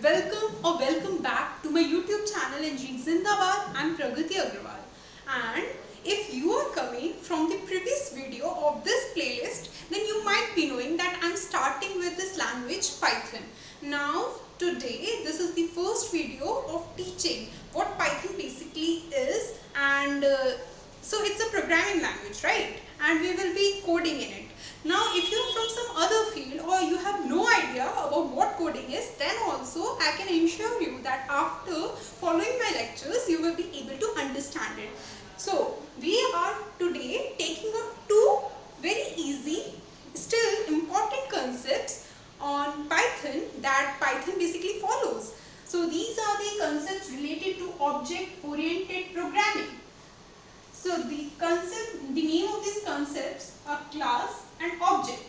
welcome back to my YouTube channel Engineering Zindabad. I'm Pragati Agrawal, and if you are coming from the previous video of this playlist, then you might be knowing that I'm starting with this language Python. Now today this is the first video of teaching what Python basically is, and so it's a programming language, right? And we will be coding in it. Now if you are from some other field or you have no idea about what coding is, then also I can ensure you that after following my lectures you will be able to understand it. So we are today taking up two very easy, still important concepts on Python that Python basically follows. So these are the concepts related to object-oriented programming. So the name of these concepts are class and object.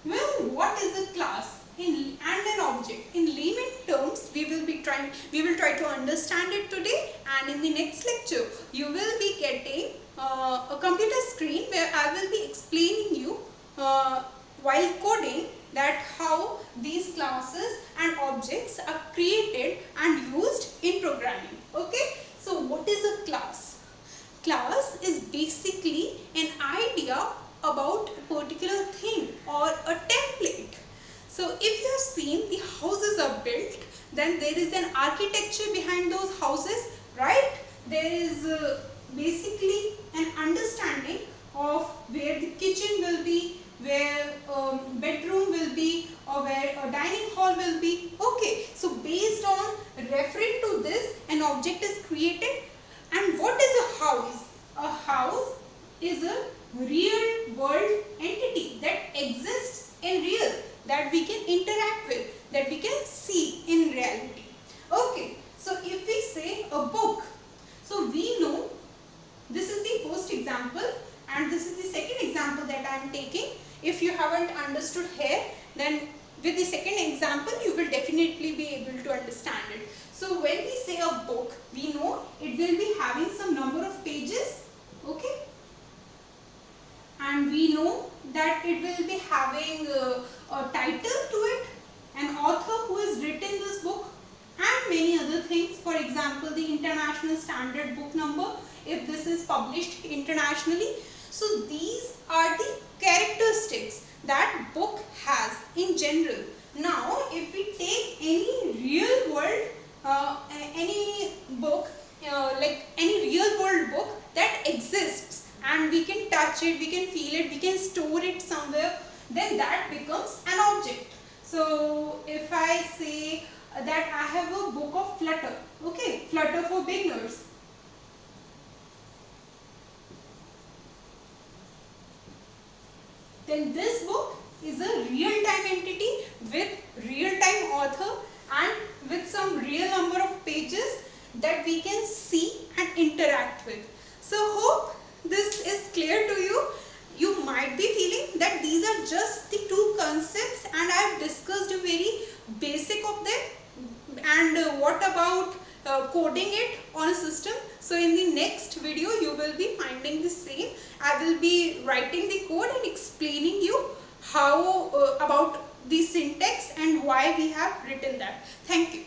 Well, what is a class and an object? In layman terms, we will try to understand it today, and in the next lecture, you will be getting a computer screen where I will be explaining you while coding that how these classes and objects are created and used in programming. Okay, so what is a class? Class is basically an idea about a particular thing or a template. So if you have seen the houses are built, then there is an architecture behind those houses, right? There is basically an understanding of where the kitchen will be, where bedroom will be, or where a dining hall will be. Okay, so based on referring to this, an object is created. And what is a house? A house is a real world entity that exists in real, that we can interact with, that we can see in reality. Okay, so if we say a book, so we know this is the first example and this is the second example that I am taking. If you haven't understood here, then with the second example you will definitely be able to understand it. So when we say a book, we know it will be having some number of pages, okay? And we know that it will be having a title to it, an author who has written this book, and many other things. For example, the international standard book number, if this is published internationally. So these are the characteristics that book has in general. Now if we take any real world any book, like any real world book that exists, and we can touch it, we can feel it, we can store it somewhere, then that becomes an object. So if I say that I have a book of Flutter, okay, Flutter for beginners, then this book is a real-time entity with real-time author and with some real number of pages that we can see and interact with. So hope this is clear to you. You might be feeling that these are just the two concepts and I have discussed a very basic of them, and what about coding it on a system. So in the next video you will be finding the same. I will be writing the code and explaining you how about the syntax and why we have written that. Thank you.